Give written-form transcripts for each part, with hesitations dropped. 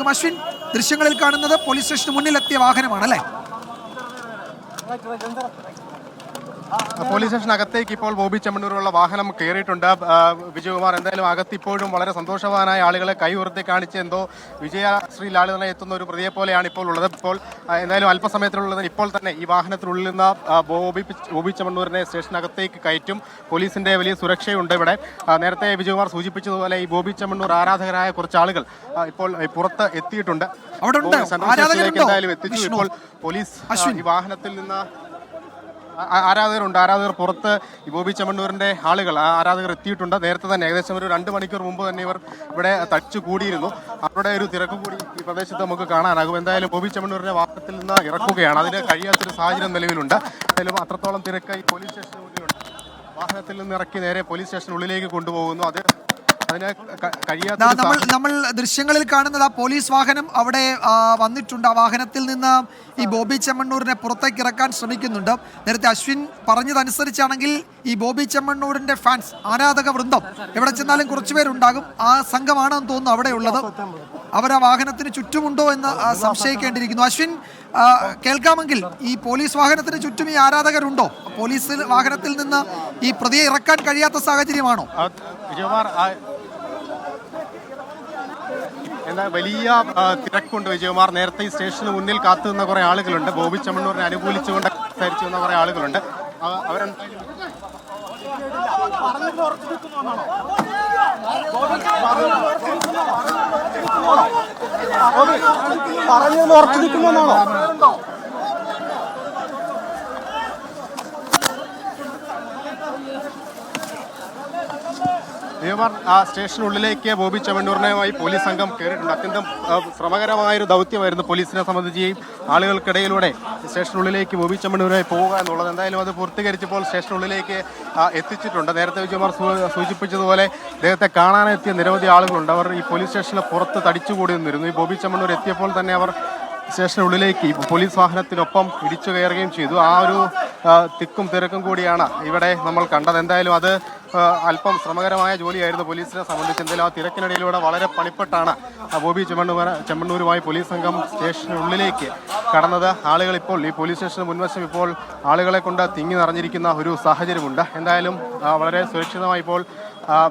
നൽകും. അശ്വിൻ, ദൃശ്യങ്ങളിൽ കാണുന്നത് പോലീസ് സ്റ്റേഷന് മുന്നിലെത്തിയ വാഹനമാണ് അല്ലേ? പോലീസ് സ്റ്റേഷനകത്തേക്ക് ഇപ്പോൾ ബോബി ചെമ്മണ്ണൂരുള്ള വാഹനം കയറിയിട്ടുണ്ട്. വിജയകുമാർ, എന്തായാലും അകത്ത് ഇപ്പോഴും വളരെ സന്തോഷവാനായ ആളുകളെ കൈ ഉയർത്തി കാണിച്ച് എന്തോ വിജയശ്രീ ലാളിതനെ എത്തുന്ന ഒരു പ്രതിയെ പോലെയാണ് ഇപ്പോൾ ഉള്ളത്. ഇപ്പോൾ എന്തായാലും അല്പസമയത്തിനുള്ളത് ഇപ്പോൾ തന്നെ ഈ വാഹനത്തിനുള്ളിൽ നിന്ന് ബോബി ചെമ്മണ്ണൂരിനെ സ്റ്റേഷനകത്തേക്ക് കയറ്റും. പോലീസിന്റെ വലിയ സുരക്ഷയുണ്ട് ഇവിടെ. നേരത്തെ വിജയകുമാർ സൂചിപ്പിച്ചതുപോലെ ഈ ബോബി ചെമ്മണ്ണൂർ ആരാധകരായ കുറച്ച് ആളുകൾ ഇപ്പോൾ പുറത്ത് എത്തിയിട്ടുണ്ട്. എന്തായാലും എത്തിച്ചു. ഇപ്പോൾ പോലീസ് ഈ വാഹനത്തിൽ നിന്ന് ആരാധകർ പുറത്ത് ഈ ബോബി ചെമ്മണ്ണൂരിന്റെ ആരാധകർ എത്തിയിട്ടുണ്ട്. നേരത്തെ തന്നെ ഏകദേശം ഒരു 2 മണിക്കൂർ മുമ്പ് തന്നെ ഇവർ ഇവിടെ തടിച്ചു കൂടിയിരുന്നു. അവരുടെ ഒരു തിരക്ക് കൂടി ഈ പ്രദേശത്ത് നമുക്ക് കാണാനാകും. എന്തായാലും ബോബി ചെമ്മണ്ണൂരിന്റെ വാഹനത്തിൽ നിന്ന് ഇറക്കുകയാണ്. അതിന് കഴിയാത്തൊരു സാഹചര്യം നിലവിലുണ്ട്. എന്തായാലും അത്രത്തോളം തിരക്ക് ഈ പോലീസ് സ്റ്റേഷന് മുന്നിലുണ്ട്. വാഹനത്തിൽ നിന്ന് ഇറക്കി നേരെ പോലീസ് സ്റ്റേഷനുള്ളിലേക്ക് കൊണ്ടുപോകുന്നു. നമ്മൾ ദൃശ്യങ്ങളിൽ കാണുന്നത് ആ പോലീസ് വാഹനം അവിടെ വന്നിട്ടുണ്ട്. ആ വാഹനത്തിൽ നിന്ന് ഈ ബോബി ചെമ്മണ്ണൂരിനെ പുറത്തേക്ക് ഇറക്കാൻ ശ്രമിക്കുന്നുണ്ട്. നേരത്തെ അശ്വിൻ പറഞ്ഞതനുസരിച്ചാണെങ്കിൽ ഈ ബോബി ചെമ്മണ്ണൂരിന്റെ ഫാൻസ്, ആരാധക വൃന്ദം എവിടെ ചെന്നാലും കുറച്ചുപേരുണ്ടാകും. ആ സംഘമാണെന്ന് തോന്നുന്നു അവിടെ ഉള്ളത്. അവർ ആ വാഹനത്തിന് ചുറ്റുമുണ്ടോ എന്ന് സംശയിക്കേണ്ടിയിരിക്കുന്നു. അശ്വിൻ, കേൾക്കാമെങ്കിൽ ഈ പോലീസ് വാഹനത്തിന് ചുറ്റും ഈ ആരാധകരുണ്ടോ? പോലീസ് വാഹനത്തിൽ നിന്ന് ഈ പ്രതിയെ ഇറക്കാൻ കഴിയാത്ത സാഹചര്യമാണോ? എന്നാൽ വലിയ തിരക്കുണ്ട് വിജയകുമാർ. നേരത്തെ ഈ സ്റ്റേഷന് മുന്നിൽ കാത്തു നിന്ന കുറെ ആളുകളുണ്ട്. ബോബി ചെമ്മണ്ണൂരിനെ അനുകൂലിച്ചുകൊണ്ട് സംസാരിച്ചു വന്ന കുറെ ആളുകളുണ്ട്. ആ സ്റ്റേഷനുള്ളിലേക്ക് ബോബി ചെമ്മണ്ണൂരിനുമായി പോലീസ് സംഘം കയറിയിട്ടുണ്ട്. അത്യന്തം ശ്രമകരമായൊരു ദൗത്യമായിരുന്നു പോലീസിനെ സംബന്ധിച്ച് ഈ ആളുകൾക്കിടയിലൂടെ സ്റ്റേഷനുള്ളിലേക്ക് ബോബി ചെമ്മണ്ണൂരുമായി പോവുക എന്നുള്ളത്. എന്തായാലും അത് പൂർത്തീകരിച്ചപ്പോൾ സ്റ്റേഷനുള്ളിലേക്ക് എത്തിച്ചിട്ടുണ്ട്. നേരത്തെ വിജയകുമാർ സൂചിപ്പിച്ചതുപോലെ അദ്ദേഹത്തെ കാണാനെത്തിയ നിരവധി ആളുകളുണ്ട്. അവർ ഈ പോലീസ് സ്റ്റേഷന് പുറത്ത് തടിച്ചുകൂടി നിന്നിരുന്നു. ഈ ബോബി ചെമ്മണ്ണൂർ എത്തിയപ്പോൾ തന്നെ അവർ സ്റ്റേഷനുള്ളിലേക്ക് പോലീസ് വാഹനത്തിനൊപ്പം ഇടിച്ചു കയറുകയും ചെയ്തു. ആ ഒരു തിക്കും തിരക്കും കൂടിയാണ് ഇവിടെ നമ്മൾ കണ്ടത്. എന്തായാലും അത് അല്പം ശ്രമകരമായ ജോലിയായിരുന്നു പോലീസിനെ സംബന്ധിച്ച്. എന്തായാലും ആ തിരക്കിനിടയിലൂടെ വളരെ പണിപ്പെട്ടാണ് ബോബി ചെമ്മണ്ണൂരുമായി പോലീസ് സംഘം സ്റ്റേഷനുള്ളിലേക്ക് കടന്നത്. ആളുകൾ ഇപ്പോൾ ഈ പോലീസ് സ്റ്റേഷന് മുൻവശം ഇപ്പോൾ ആളുകളെ കൊണ്ട് തിങ്ങി നിറഞ്ഞിരിക്കുന്ന ഒരു സാഹചര്യമുണ്ട്. എന്തായാലും വളരെ സുരക്ഷിതമായി ഇപ്പോൾ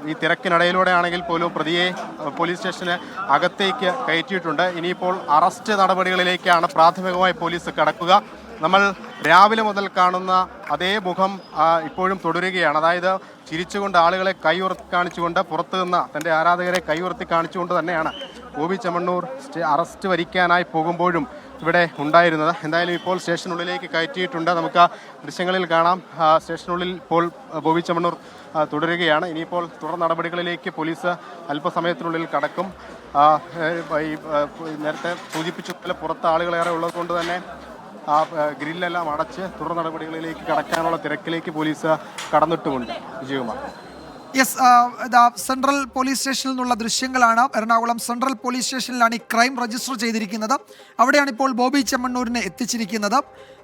ഈ തിരക്കിനിടയിലൂടെ ആണെങ്കിൽ പോലും പ്രതിയെ പോലീസ് സ്റ്റേഷന് അകത്തേക്ക് കയറ്റിയിട്ടുണ്ട്. ഇനിയിപ്പോൾ അറസ്റ്റ് നടപടികളിലേക്കാണ് പ്രാഥമികമായി പോലീസ് കടക്കുക. നമ്മൾ രാവിലെ മുതൽ കാണുന്ന അതേ മുഖം ഇപ്പോഴും തുടരുകയാണ്. അതായത് ചിരിച്ചുകൊണ്ട് ആളുകളെ കൈയുയർത്തി കാണിച്ചുകൊണ്ട് പുറത്തു നിന്ന് തൻ്റെ ആരാധകരെ കൈയുയർത്തി കാണിച്ചുകൊണ്ട് തന്നെയാണ് ബോബി ചെമ്മണ്ണൂർ അറസ്റ്റ് വരിക്കാനായി പോകുമ്പോഴും ഇവിടെ ഉണ്ടായിരുന്നത്. എന്തായാലും ഇപ്പോൾ സ്റ്റേഷനുള്ളിലേക്ക് കയറ്റിയിട്ടുണ്ട്. നമുക്ക് ദൃശ്യങ്ങളിൽ കാണാം. സ്റ്റേഷനുള്ളിൽ ഇപ്പോൾ ബോബി ചെമ്മണ്ണൂർ തുടരുകയാണ്. ഇനിയിപ്പോൾ തുടർ നടപടികളിലേക്ക് പോലീസ് അല്പസമയത്തിനുള്ളിൽ കടക്കും. നേരത്തെ സൂചിപ്പിച്ചതുപോലെ പുറത്ത് ആളുകളേറെ ഉള്ളതുകൊണ്ട് തന്നെ ഗ്രില്ലെല്ലാം അടച്ച് തുടർ നടപടികളിലേക്ക് കടക്കാനുള്ള തിരക്കിലേക്ക് പോലീസ് കടന്നിട്ടുമുണ്ട്. വിജയകുമാർ. യെസ്, സെൻട്രൽ പോലീസ് സ്റ്റേഷനിൽ നിന്നുള്ള ദൃശ്യങ്ങളാണ്. എറണാകുളം സെൻട്രൽ പോലീസ് സ്റ്റേഷനിലാണ് ഈ ക്രൈം രജിസ്റ്റർ ചെയ്തിരിക്കുന്നത്. അവിടെയാണ് ഇപ്പോൾ ബോബി ചെമ്മണ്ണൂരിനെ എത്തിച്ചിരിക്കുന്നത്.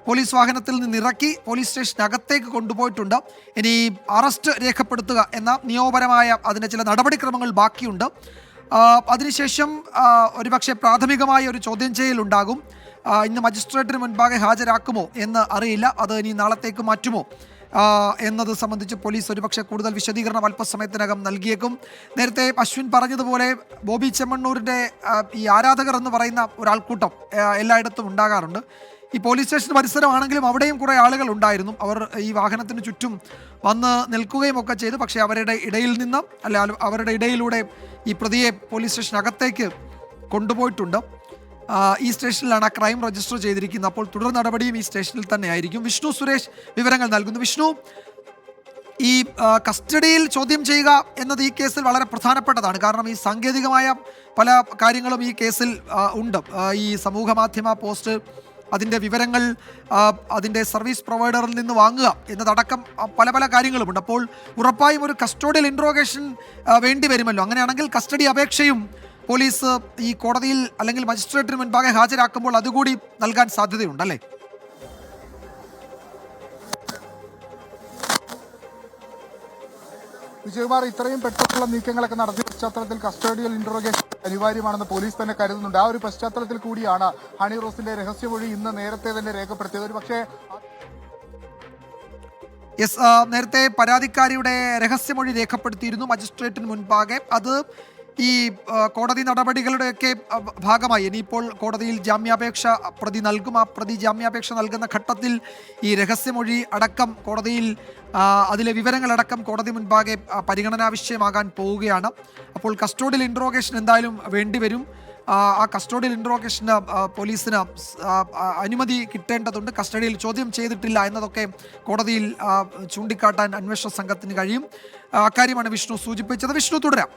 പോലീസ് വാഹനത്തിൽ നിന്ന് ഇറക്കി പോലീസ് സ്റ്റേഷനകത്തേക്ക് കൊണ്ടുപോയിട്ടുണ്ട്. ഇനി അറസ്റ്റ് രേഖപ്പെടുത്തുക എന്ന നിയമപരമായ അതിൻ്റെ ചില നടപടിക്രമങ്ങൾ ബാക്കിയുണ്ട്. അതിനുശേഷം ഒരുപക്ഷെ പ്രാഥമികമായ ഒരു ചോദ്യം ചെയ്യലുണ്ടാകും. ഇന്ന് മജിസ്ട്രേറ്റിന് മുൻപാകെ ഹാജരാക്കുമോ എന്ന് അറിയില്ല. അത് ഇനി നാളത്തേക്ക് മാറ്റുമോ എന്നത് സംബന്ധിച്ച് പോലീസ് ഒരുപക്ഷെ കൂടുതൽ വിശദീകരണം അല്പസമയത്തിനകം നൽകിയേക്കും. നേരത്തെ അശ്വിൻ പറഞ്ഞതുപോലെ ബോബി ചെമ്മണ്ണൂരിൻ്റെ ഈ ആരാധകർ എന്ന് പറയുന്ന ഒരാൾക്കൂട്ടം എല്ലായിടത്തും ഉണ്ടാകാറുണ്ട്. ഈ പോലീസ് സ്റ്റേഷൻ പരിസരമാണെങ്കിലും അവിടെയും കുറേ ആളുകൾ ഉണ്ടായിരുന്നു. അവർ ഈ വാഹനത്തിന് ചുറ്റും വന്ന് നിൽക്കുകയും ഒക്കെ ചെയ്തു. പക്ഷേ അവരുടെ ഇടയിൽ നിന്ന് അവരുടെ ഇടയിലൂടെ ഈ പ്രതിയെ പോലീസ് സ്റ്റേഷനകത്തേക്ക് കൊണ്ടുപോയിട്ടുണ്ട്. ഈ സ്റ്റേഷനിലാണ് ആ ക്രൈം രജിസ്റ്റർ ചെയ്തിരിക്കുന്നത്. അപ്പോൾ തുടർ നടപടിയും ഈ സ്റ്റേഷനിൽ തന്നെ ആയിരിക്കും. വിഷ്ണു സുരേഷ് വിവരങ്ങൾ നൽകുന്നു. വിഷ്ണു, ഈ കസ്റ്റഡിയിൽ ചോദ്യം ചെയ്യുക എന്നത് ഈ കേസിൽ വളരെ പ്രധാനപ്പെട്ടതാണ്. കാരണം ഈ സാങ്കേതികമായ പല കാര്യങ്ങളും ഈ കേസിൽ ഉണ്ട്. ഈ സമൂഹ മാധ്യമ പോസ്റ്റ്, അതിൻ്റെ വിവരങ്ങൾ അതിൻ്റെ സർവീസ് പ്രൊവൈഡറിൽ നിന്ന് വാങ്ങുക എന്നതടക്കം പല പല കാര്യങ്ങളുമുണ്ട്. അപ്പോൾ ഉറപ്പായും ഒരു കസ്റ്റോഡിയൽ ഇൻട്രോഗേഷൻ വേണ്ടി വരുമല്ലോ. അങ്ങനെയാണെങ്കിൽ കസ്റ്റഡി അപേക്ഷയും പോലീസ് ഈ കോടതിയിൽ അല്ലെങ്കിൽ മജിസ്ട്രേറ്റിന് മുൻപാകെ ഹാജരാക്കുമ്പോൾ അതുകൂടി നൽകാൻ സാധ്യതയുണ്ടല്ലേ? വിജയകുമാർ, ഇത്രയും പെട്ടെന്നുള്ള നീക്കങ്ങളൊക്കെ നടത്തിയ പശ്ചാത്തലത്തിൽ കസ്റ്റഡിയൽ ഇൻട്രോഗേഷൻ അനിവാര്യമാണെന്ന് പോലീസ് തന്നെ കരുതുന്നുണ്ട്. ആ ഒരു പശ്ചാത്തലത്തിൽ കൂടിയാണ് ഹണി റോസിന്റെ രഹസ്യമൊഴി ഇന്ന് നേരത്തെ തന്നെ രേഖപ്പെടുത്തിയത്. ഒരു പക്ഷേ നേരത്തെ പരാതിക്കാരിയുടെ രഹസ്യമൊഴി രേഖപ്പെടുത്തിയിരുന്നു മജിസ്ട്രേറ്റിന് മുൻപാകെ. അത് ഈ കോടതി നടപടികളുടെയൊക്കെ ഭാഗമായി ഇനിയിപ്പോൾ കോടതിയിൽ ജാമ്യാപേക്ഷ പ്രതി നൽകും. ആ പ്രതി ജാമ്യാപേക്ഷ നൽകുന്ന ഘട്ടത്തിൽ ഈ രഹസ്യമൊഴി അടക്കം കോടതിയിൽ അതിലെ വിവരങ്ങളടക്കം കോടതി മുൻപാകെ പരിഗണനാ വിഷയമാകാൻ പോവുകയാണ്. അപ്പോൾ കസ്റ്റോഡിയൽ ഇൻട്രോഗേഷൻ എന്തായാലും വേണ്ടിവരും. ആ കസ്റ്റോഡിയൽ ഇൻട്രോഗേഷന് പോലീസിന് അനുമതി കിട്ടേണ്ടതുണ്ട്. കസ്റ്റഡിയിൽ ചോദ്യം ചെയ്തിട്ടില്ല എന്നതൊക്കെ കോടതിയിൽ ചൂണ്ടിക്കാട്ടാൻ അന്വേഷണ സംഘത്തിന് കഴിയും. അക്കാര്യമാണ് വിഷ്ണു സൂചിപ്പിച്ചത്. വിഷ്ണു, തുടരാം.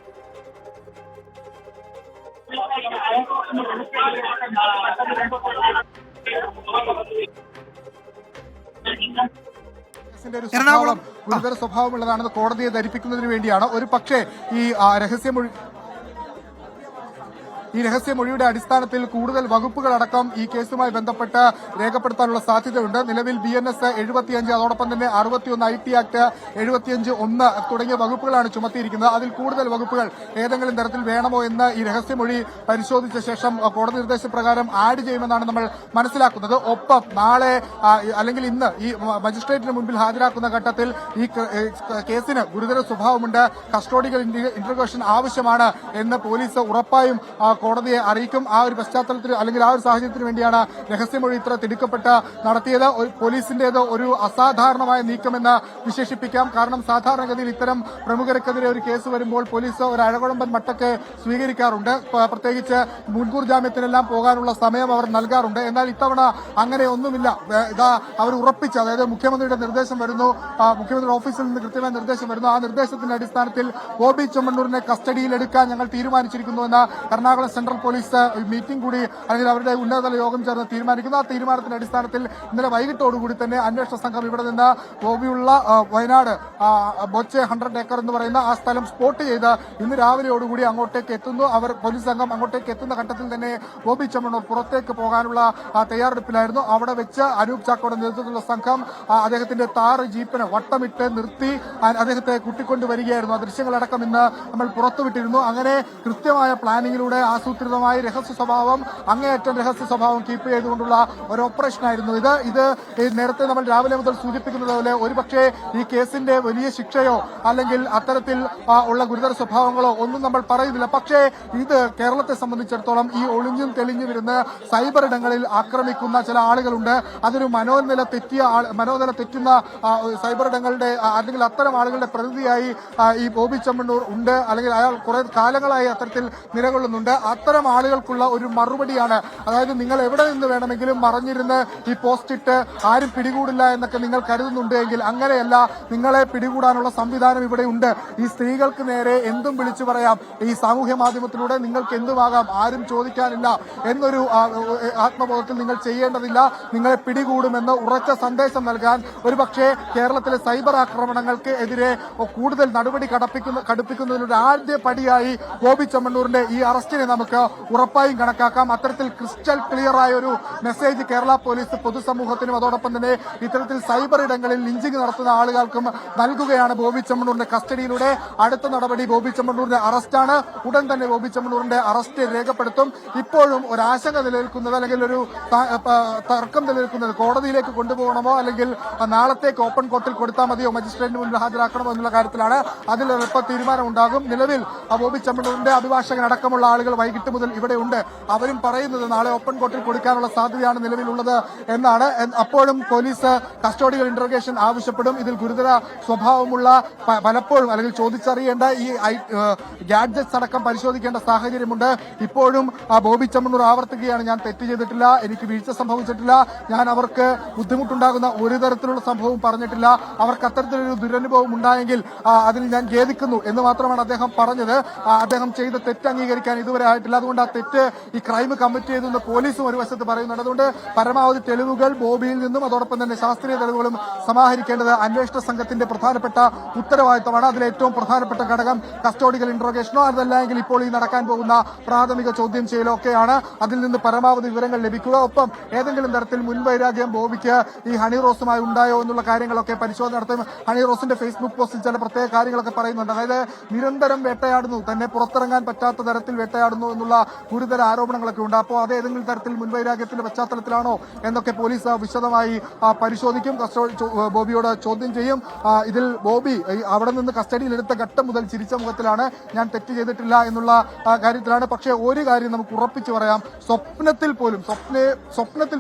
എറണാകുളം ഗുരുതര സ്വഭാവമുള്ളതാണെന്ന് കോടതിയെ ധരിപ്പിക്കുന്നതിന് വേണ്ടിയാണ്. ഒരു പക്ഷേ ഈ രഹസ്യമൊഴിയുടെ അടിസ്ഥാനത്തിൽ കൂടുതൽ വകുപ്പുകളടക്കം ഈ കേസുമായി ബന്ധപ്പെട്ട് രേഖപ്പെടുത്താനുള്ള സാധ്യതയുണ്ട്. നിലവിൽ BNS 75, അതോടൊപ്പം തന്നെ 61 IT ആക്ട് 75(1) തുടങ്ങിയ വകുപ്പുകളാണ് ചുമത്തിയിരിക്കുന്നത്. അതിൽ കൂടുതൽ വകുപ്പുകൾ ഏതെങ്കിലും തരത്തിൽ വേണമോ എന്ന് ഈ രഹസ്യമൊഴി പരിശോധിച്ച ശേഷം കോടതി നിർദ്ദേശപ്രകാരം ആഡ് ചെയ്യുമെന്നാണ് നമ്മൾ മനസ്സിലാക്കുന്നത്. ഒപ്പം നാളെ അല്ലെങ്കിൽ ഇന്ന് ഈ മജിസ്ട്രേറ്റിന് മുൻപിൽ ഹാജരാക്കുന്ന ഘട്ടത്തിൽ ഈ കേസിന് ഗുരുതര സ്വഭാവമുണ്ട്, കസ്റ്റോഡിയൽ ഇന്റർഗേഷൻ ആവശ്യമാണ് എന്ന് പോലീസ് ഉറപ്പായും കോടതിയെ അറിയിക്കും. ആ ഒരു പശ്ചാത്തലത്തിൽ അല്ലെങ്കിൽ ആ ഒരു സാഹചര്യത്തിന് വേണ്ടിയാണ് രഹസ്യമൊഴി ഇത്ര തിടുക്കപ്പെട്ട് നടത്തിയത്. പോലീസിന്റേത് ഒരു അസാധാരണമായ നീക്കമെന്ന് വിശേഷിപ്പിക്കാം. കാരണം സാധാരണഗതിയിൽ ഇത്തരം പ്രമുഖർക്കെതിരെ ഒരു കേസ് വരുമ്പോൾ പോലീസ് ഒരു അഴകുഴമ്പൻ മട്ടൊക്കെ സ്വീകരിക്കാറുണ്ട്. പ്രത്യേകിച്ച് മുൻകൂർ ജാമ്യത്തിനെല്ലാം പോകാനുള്ള സമയം അവർ നൽകാറുണ്ട്. എന്നാൽ ഇത്തവണ അങ്ങനെ ഒന്നുമില്ല. ഇതാ അവർ ഉറപ്പിച്ച്, അതായത് മുഖ്യമന്ത്രിയുടെ നിർദ്ദേശം വരുന്നു, മുഖ്യമന്ത്രിയുടെ ഓഫീസിൽ നിന്ന് കൃത്യമായ നിർദ്ദേശം വരുന്നു. ആ നിർദ്ദേശത്തിന്റെ അടിസ്ഥാനത്തിൽ ബോബി ചെമ്മണ്ണൂരിനെ കസ്റ്റഡിയിലെടുക്കാൻ ഞങ്ങൾ തീരുമാനിച്ചിരിക്കുന്നുവെന്ന് എറണാകുളം സെൻട്രൽ പോലീസ് മീറ്റിംഗ് കൂടി അല്ലെങ്കിൽ അവരുടെ ഉന്നതതല യോഗം ചേർന്ന് തീരുമാനിക്കുന്നു. ആ തീരുമാനത്തിന്റെ അടിസ്ഥാനത്തിൽ ഇന്നലെ വൈകിട്ടോടുകൂടി തന്നെ അന്വേഷണ സംഘം ഇവിടെ നിന്ന് ബോബിയുള്ള വയനാട് ബൊച്ചെ 100 ഏക്കർ എന്ന് പറയുന്ന ആ സ്ഥലം സ്പോട്ട് ചെയ്ത് ഇന്ന് രാവിലെയോടുകൂടി അങ്ങോട്ടേക്ക് എത്തുന്നു. അവർ പോലീസ് സംഘം അങ്ങോട്ടേക്ക് എത്തുന്ന ഘട്ടത്തിൽ തന്നെ ബോബി ചെമ്മണ്ണൂർ പുറത്തേക്ക് പോകാനുള്ള തയ്യാറെടുപ്പിലായിരുന്നു. അവിടെ വെച്ച് അനൂപ് ചാക്കോയുടെ നേതൃത്വത്തിലുള്ള സംഘം അദ്ദേഹത്തിന്റെ താറ് ജീപ്പിന് വട്ടമിട്ട് നിർത്തി അദ്ദേഹത്തെ കൂട്ടിക്കൊണ്ടുവരികയായിരുന്നു. ആ ദൃശ്യങ്ങളടക്കം ഇന്ന് നമ്മൾ പുറത്തുവിട്ടിരുന്നു. അങ്ങനെ കൃത്യമായ പ്ലാനിങ്ങിലൂടെ ആസൂത്രിതമായി രഹസ്യ സ്വഭാവം, അങ്ങേയറ്റം രഹസ്യ സ്വഭാവം കീപ്പ് ചെയ്തുകൊണ്ടുള്ള ഒരു ഓപ്പറേഷനായിരുന്നു ഇത്. നേരത്തെ നമ്മൾ രാവിലെ മുതൽ സൂചിപ്പിക്കുന്നത് പോലെ ഒരുപക്ഷെ ഈ കേസിന്റെ വലിയ ശിക്ഷയോ അല്ലെങ്കിൽ അത്തരത്തിൽ ഉള്ള ഗുരുതര സ്വഭാവങ്ങളോ ഒന്നും നമ്മൾ പറയുന്നില്ല. പക്ഷേ ഇത് കേരളത്തെ സംബന്ധിച്ചിടത്തോളം ഈ ഒളിഞ്ഞും തെളിഞ്ഞു വരുന്ന സൈബർ ഇടങ്ങളിൽ ആക്രമിക്കുന്ന ചില ആളുകളുണ്ട്. അതൊരു മനോനില തെറ്റുന്ന സൈബർ ഇടങ്ങളുടെ അല്ലെങ്കിൽ അത്തരം ആളുകളുടെ പ്രതിനിധിയായി ഈ ബോബി ചെമ്മണ്ണൂർ ഉണ്ട്. അല്ലെങ്കിൽ അയാൾ കുറെ കാലങ്ങളായി അത്തരത്തിൽ നിലകൊള്ളുന്നുണ്ട്. അത്തരം ആളുകൾക്കുള്ള ഒരു മറുപടിയാണ്. അതായത് നിങ്ങൾ എവിടെ നിന്ന് വേണമെങ്കിലും മറഞ്ഞിരുന്ന് ഈ പോസ്റ്റ് ഇട്ട് ആരും പിടികൂടില്ല എന്നൊക്കെ നിങ്ങൾ കരുതുന്നുണ്ട് എങ്കിൽ അങ്ങനെയല്ല. നിങ്ങളെ പിടികൂടാനുള്ള സംവിധാനം ഇവിടെ ഉണ്ട്. ഈ സ്ത്രീകൾക്ക് നേരെ എന്തും വിളിച്ചു പറയാം. ഈ സാമൂഹ്യ മാധ്യമത്തിലൂടെ നിങ്ങൾക്ക് എന്തുമാകാം, ആരും ചോദിക്കാനില്ല എന്നൊരു ആത്മബോധത്തിൽ നിങ്ങൾ ചെയ്യേണ്ടതില്ല. നിങ്ങളെ പിടികൂടുമെന്ന് ഉറച്ച സന്ദേശം നൽകാൻ ഒരുപക്ഷെ കേരളത്തിലെ സൈബർ ആക്രമണങ്ങൾക്ക് എതിരെ കൂടുതൽ നടപടി കടുപ്പിക്കുന്നതിനൊരു ആദ്യ പടിയായി ബോബി ചെമ്മണ്ണൂരിന്റെ ഈ അറസ്റ്റിനെ നമുക്ക് ഉറപ്പായും കണക്കാക്കാം. അത്തരത്തിൽ ക്രിസ്റ്റൽ ക്ലിയർ ആയ ഒരു മെസ്സേജ് കേരള പോലീസ് പൊതുസമൂഹത്തിനും അതോടൊപ്പം തന്നെ ഇത്തരത്തിൽ സൈബർ ഇടങ്ങളിൽ ലിഞ്ചിങ് നടത്തുന്ന ആളുകൾക്കും നൽകുകയാണ് ബോബി ചെമ്മണ്ണൂരിന്റെ കസ്റ്റഡിയിലൂടെ. അടുത്ത നടപടി ബോബി ചെമ്മണ്ണൂരിന്റെ അറസ്റ്റാണ്. ഉടൻ തന്നെ ബോബി ചെമ്മണ്ണൂരിന്റെ അറസ്റ്റ് രേഖപ്പെടുത്തും. ഇപ്പോഴും ഒരു ആശങ്ക നിലനിൽക്കുന്നത് അല്ലെങ്കിൽ ഒരു തർക്കം നിലനിൽക്കുന്നത് കോടതിയിലേക്ക് കൊണ്ടുപോകണമോ അല്ലെങ്കിൽ നാളത്തേക്ക് ഓപ്പൺ കോർട്ടിൽ കൊടുത്താൽ മതിയോ, മജിസ്ട്രേറ്റിന് മുന്നിൽ ഹാജരാക്കണമോ എന്നുള്ള കാര്യത്തിലാണ്. അതിൽ എളുപ്പ തീരുമാനമുണ്ടാകും. നിലവിൽ ബോബി ചെമ്മണ്ണൂരിന്റെ അഭിഭാഷകനടക്കമുള്ള ആളുകൾ വൈകിട്ട് മുതൽ ഇവിടെ ഉണ്ട്. അവരും പറയുന്നത് നാളെ ഓപ്പൺ കോർട്ടിൽ കൊടുക്കാനുള്ള സാധ്യതയാണ് നിലവിലുള്ളത് എന്നാണ്. അപ്പോഴും പോലീസ് കസ്റ്റോഡിയൽ ഇന്റർഗേഷൻ ആവശ്യപ്പെടും. ഇതിൽ ഗുരുതര സ്വഭാവമുള്ള പലപ്പോഴും അല്ലെങ്കിൽ ചോദിച്ചറിയേണ്ട ഈ ഗാഡ്ജറ്റ്സ് അടക്കം പരിശോധിക്കേണ്ട സാഹചര്യമുണ്ട്. ഇപ്പോഴും ബോബി ചെമ്മണ്ണൂർ ആവർത്തിക്കുകയാണ്, ഞാൻ തെറ്റ് ചെയ്തിട്ടില്ല, എനിക്ക് വീഴ്ച സംഭവിച്ചിട്ടില്ല, ഞാൻ അവർക്ക് ബുദ്ധിമുട്ടുണ്ടാകുന്ന ഒരു തരത്തിലുള്ള സംഭവവും പറഞ്ഞിട്ടില്ല, അവർക്ക് അത്തരത്തിലൊരു ദുരനുഭവം ഉണ്ടായെങ്കിൽ അതിൽ ഞാൻ ഖേദിക്കുന്നു എന്ന് മാത്രമാണ് അദ്ദേഹം പറഞ്ഞത്. അദ്ദേഹം ചെയ്ത തെറ്റ് അംഗീകരിക്കാൻ ഇതുവരെ ആയിട്ടില്ല. അതുകൊണ്ട് ആ തെറ്റ് ഈ ക്രൈം കമ്മിറ്റ് ചെയ്തെന്ന് പോലീസും ഒരു വശത്ത് പറയുന്നുണ്ട്. അതുകൊണ്ട് പരമാവധി തെളിവുകൾ ബോബിയിൽ നിന്നും അതോടൊപ്പം തന്നെ ശാസ്ത്രീയ തെളിവുകളും സമാഹരിക്കേണ്ടത് അന്വേഷണ സംഘത്തിന്റെ പ്രധാനപ്പെട്ട ഉത്തരവാദിത്തമാണ്. അതിൽ ഏറ്റവും പ്രധാനപ്പെട്ട ഘടകം കസ്റ്റോഡിയൽ ഇന്റർഗേഷനോ അതല്ലെങ്കിൽ ഇപ്പോൾ ഈ നടക്കാൻ പോകുന്ന പ്രാഥമിക ചോദ്യം ചെയ്യലോ ഒക്കെയാണ്. അതിൽ നിന്ന് പരമാവധി വിവരങ്ങൾ ലഭിക്കുക. ഒപ്പം ഏതെങ്കിലും തരത്തിൽ മുൻവൈരാഗ്യം ബോബിക്ക് ഈ ഹണി റോസുമായി ഉണ്ടായോ എന്നുള്ള കാര്യങ്ങളൊക്കെ പരിശോധന നടത്തും. ഹണി റോസിന്റെ ഫേസ്ബുക്ക് പോസ്റ്റിൽ ചില പ്രത്യേക കാര്യങ്ങളൊക്കെ പറയുന്നുണ്ട്. അതായത് നിരന്തരം വേട്ടയാടുന്നു, തന്നെ പുറത്തിറങ്ങാൻ പറ്റാത്ത തരത്തിൽ വേട്ടയാടുന്നു, നടത്തുന്നു എന്നുള്ള ഗുരുതര ആരോപണങ്ങളൊക്കെ ഉണ്ട്. അപ്പോൾ അത് ഏതെങ്കിലും തരത്തിൽ മുൻവൈരാഗ്യത്തിന്റെ പശ്ചാത്തലത്തിലാണോ എന്നൊക്കെ പോലീസ് വിശദമായി പരിശോധിക്കും. ബോബിയോട് ചോദ്യം ചെയ്യും. ഇതിൽ ബോബി അവിടെ നിന്ന് കസ്റ്റഡിയിലെടുത്ത ഘട്ടം മുതൽ ചിരിച്ച മുഖത്തിലാണ്, ഞാൻ തെറ്റ് ചെയ്തിട്ടില്ല എന്നുള്ള കാര്യത്തിലാണ്. പക്ഷേ ഒരു കാര്യം നമുക്ക് ഉറപ്പിച്ചു പറയാം, സ്വപ്നത്തിൽ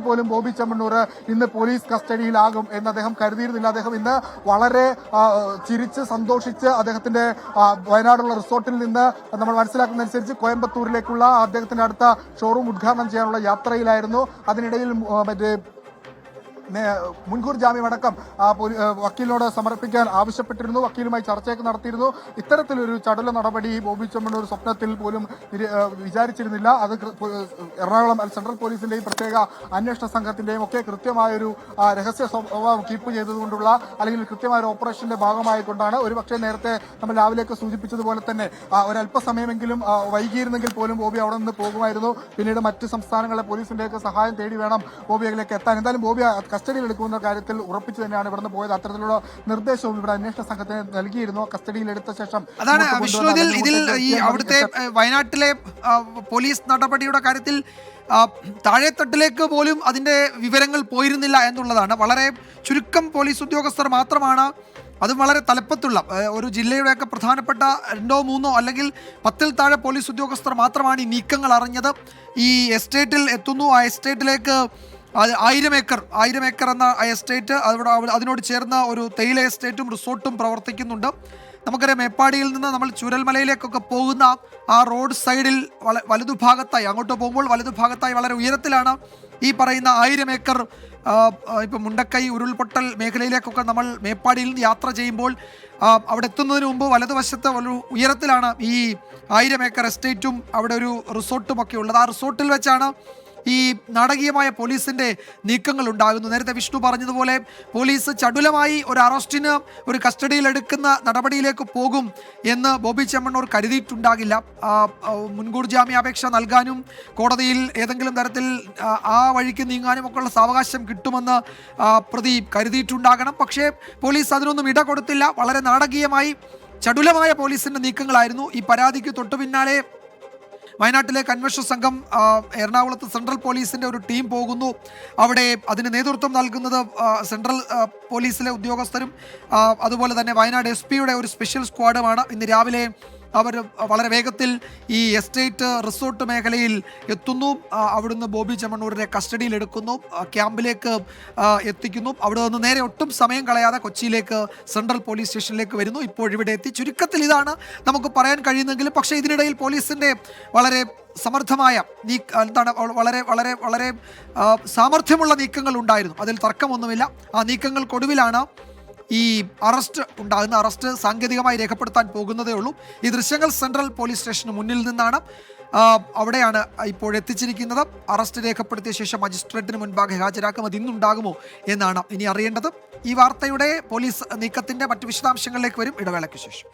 പോലും ബോബി ചെമ്മണ്ണൂർ ഇന്ന് പോലീസ് കസ്റ്റഡിയിലാകും എന്ന് അദ്ദേഹം കരുതിയിരുന്നില്ല. അദ്ദേഹം ഇന്ന് വളരെ ചിരിച്ച് സന്തോഷിച്ച് അദ്ദേഹത്തിന്റെ വയനാടുള്ള റിസോർട്ടിൽ നിന്ന് നമ്മൾ മനസ്സിലാക്കുന്നതനുസരിച്ച് കോയമ്പത്തൂരിലേക്കുള്ള അദ്ദേഹത്തിന്റെ അടുത്ത ഷോറൂം ഉദ്ഘാടനം ചെയ്യാനുള്ള യാത്രയിലായിരുന്നു. അതിനിടയിൽ മറ്റേ മുൻകൂർ ജാമ്യമടക്കം വക്കീലിനോട് സമർപ്പിക്കാൻ ആവശ്യപ്പെട്ടിരുന്നു. വക്കീലുമായി ചർച്ചയൊക്കെ നടത്തിയിരുന്നു. ഇത്തരത്തിലൊരു ചടുല നടപടി ബോബി ചെമ്മണ്ണൂർ സ്വപ്നത്തിൽ പോലും വിചാരിച്ചിരുന്നില്ല. അത് എറണാകുളം സെൻട്രൽ പോലീസിന്റെയും പ്രത്യേക അന്വേഷണ സംഘത്തിന്റെയും ഒക്കെ കൃത്യമായൊരു രഹസ്യ സ്വഭാവം കീപ്പ് ചെയ്തതുകൊണ്ടുള്ള അല്ലെങ്കിൽ കൃത്യമായ ഒരു ഓപ്പറേഷന്റെ ഭാഗമായിക്കൊണ്ടാണ്. ഒരുപക്ഷെ നേരത്തെ നമ്മൾ രാവിലെയൊക്കെ സൂചിപ്പിച്ചതുപോലെ തന്നെ ഒരല്പസമയമെങ്കിലും വൈകിയിരുന്നെങ്കിൽ പോലും ബോബി അവിടെ നിന്ന് പോകുമായിരുന്നു. പിന്നീട് മറ്റ് സംസ്ഥാനങ്ങളിലെ പോലീസിന്റെയൊക്കെ സഹായം തേടി വേണം ബോബിയിലേക്ക് എത്താൻ. എന്തായാലും ബോബി കസ്റ്റഡിയിൽ എടുക്കുന്ന കാര്യത്തിൽ ഉറപ്പിച്ചു തന്നെയാണ് ഇവിടുന്ന് പോയത്. അത്തരത്തിലുള്ള നിർദ്ദേശവും ഇവിടെ അന്വേഷണ സംഘത്തിന് നൽകിയിരുന്നു. കസ്റ്റഡിയിൽ എടുത്ത ശേഷം അതാണ് വിഷ്ണു, ഇതിൽ ഈ അവിടുത്തെ വയനാട്ടിലെ പോലീസ് നടപടിയുടെ കാര്യത്തിൽ താഴെത്തട്ടിലേക്ക് പോലും അതിന്റെ വിവരങ്ങൾ പോയിരുന്നില്ല എന്നുള്ളതാണ്. വളരെ ചുരുക്കം പോലീസ് ഉദ്യോഗസ്ഥർ മാത്രമാണ്, അതും വളരെ തലപ്പത്തുള്ള ഒരു ജില്ലയുടെയൊക്കെ പ്രധാനപ്പെട്ട 2 or 3 അല്ലെങ്കിൽ 10 താഴെ പോലീസ് ഉദ്യോഗസ്ഥർ മാത്രമാണ് ഈ നീക്കങ്ങൾ അറിഞ്ഞത്. ഈ എസ്റ്റേറ്റിൽ എത്തുന്നു. ആ എസ്റ്റേറ്റിലേക്ക് 1000 ഏക്കർ എന്ന എസ്റ്റേറ്റ്, അതിനോട് ചേർന്ന ഒരു തേയില എസ്റ്റേറ്റും റിസോർട്ടും പ്രവർത്തിക്കുന്നുണ്ട്. നമുക്കറിയാം, മേപ്പാടിയിൽ നിന്ന് നമ്മൾ ചൂരൽമലയിലേക്കൊക്കെ പോകുന്ന ആ റോഡ് സൈഡിൽ വലതുഭാഗത്തായി അങ്ങോട്ട് പോകുമ്പോൾ വലതുഭാഗത്തായി വളരെ ഉയരത്തിലാണ് ഈ പറയുന്ന 1000 ഏക്കർ. ഇപ്പം മുണ്ടക്കൈ ഉരുൾപൊട്ടൽ മേഖലയിലേക്കൊക്കെ നമ്മൾ മേപ്പാടിയിൽ നിന്ന് യാത്ര ചെയ്യുമ്പോൾ അവിടെ എത്തുന്നതിന് മുമ്പ് വലതുവശത്ത് ഒരു ഉയരത്തിലാണ് ഈ 1000 ഏക്കർ എസ്റ്റേറ്റും അവിടെ ഒരു റിസോർട്ടും ഒക്കെ ഉള്ളത്. ആ റിസോർട്ടിൽ വെച്ചാണ് ഈ നാടകീയമായ പോലീസിന്റെ നീക്കങ്ങൾ ഉണ്ടാകുന്നു. നേരത്തെ വിഷ്ണു പറഞ്ഞതുപോലെ പോലീസ് ചടുലമായി ഒരു അറസ്റ്റിന് ഒരു കസ്റ്റഡിയിലെടുക്കുന്ന നടപടിയിലേക്ക് പോകും എന്ന് ബോബി ചെമ്മണ്ണൂർ കരുതിയിട്ടുണ്ടാകില്ല. മുൻകൂർ ജാമ്യാപേക്ഷ നൽകാനും കോടതിയിൽ ഏതെങ്കിലും തരത്തിൽ ആ വഴിക്ക് നീങ്ങാനും ഒക്കെയുള്ള സാവകാശം കിട്ടുമെന്ന് പ്രതി കരുതിയിട്ടുണ്ടാകണം. പക്ഷേ പോലീസ് അതിനൊന്നും ഇട കൊടുത്തില്ല. വളരെ നാടകീയമായി ചടുലമായ പോലീസിന്റെ നീക്കങ്ങളായിരുന്നു. ഈ പരാതിക്ക് തൊട്ടു പിന്നാലെ വയനാട്ടിലേക്ക് അന്വേഷണ സംഘം എറണാകുളത്ത് സെൻട്രൽ പോലീസിന്റെ ഒരു ടീം പോകുന്നു. അവിടെ അതിന് നേതൃത്വം നൽകുന്നത് സെൻട്രൽ പോലീസിലെ ഉദ്യോഗസ്ഥരും അതുപോലെ തന്നെ വയനാട് SP-യുടെ ഒരു സ്പെഷ്യൽ സ്ക്വാഡുമാണ്. ഇന്ന് രാവിലെ അവർ വളരെ വേഗത്തിൽ ഈ എസ്റ്റേറ്റ് റിസോർട്ട് മേഖലയിൽ എത്തുന്നു. അവിടുന്ന് ബോബി ചെമ്മണ്ണൂരിനെ കസ്റ്റഡിയിലെടുക്കുന്നു, ക്യാമ്പിലേക്ക് എത്തിക്കുന്നു. അവിടെ നിന്ന് നേരെ ഒട്ടും സമയം കളയാതെ കൊച്ചിയിലേക്ക് സെൻട്രൽ പോലീസ് സ്റ്റേഷനിലേക്ക് വരുന്നു. ഇപ്പോഴിവിടെ എത്തി. ചുരുക്കത്തിൽ ഇതാണ് നമുക്ക് പറയാൻ കഴിയുന്നെങ്കിലും, പക്ഷേ ഇതിനിടയിൽ പോലീസിൻ്റെ വളരെ സമർത്ഥമായ എന്താണ് വളരെ വളരെ വളരെ സാമർഥ്യമുള്ള നീക്കങ്ങൾ ഉണ്ടായിരുന്നു. അതിൽ തർക്കമൊന്നുമില്ല. ആ നീക്കങ്ങൾക്കൊടുവിലാണ് ഈ അറസ്റ്റ് ഉണ്ടാകുന്ന. അറസ്റ്റ് സാങ്കേതികമായി രേഖപ്പെടുത്താൻ പോകുന്നതേ ഉള്ളൂ. ഈ ദൃശ്യങ്ങൾ സെൻട്രൽ പോലീസ് സ്റ്റേഷന് മുന്നിൽ നിന്നാണ്. അവിടെയാണ് ഇപ്പോഴെത്തിച്ചിരിക്കുന്നത്. അറസ്റ്റ് രേഖപ്പെടുത്തിയ ശേഷം മജിസ്ട്രേറ്റിന് മുൻപാകെ ഹാജരാക്കും. അത് ഇന്നുണ്ടാകുമോ എന്നാണ് ഇനി അറിയേണ്ടത്. ഈ വാർത്തയുടെ പോലീസ് നീക്കത്തിന്റെ മറ്റു വിശദാംശങ്ങളിലേക്ക് വരും ഇടവേളയ്ക്ക് ശേഷം.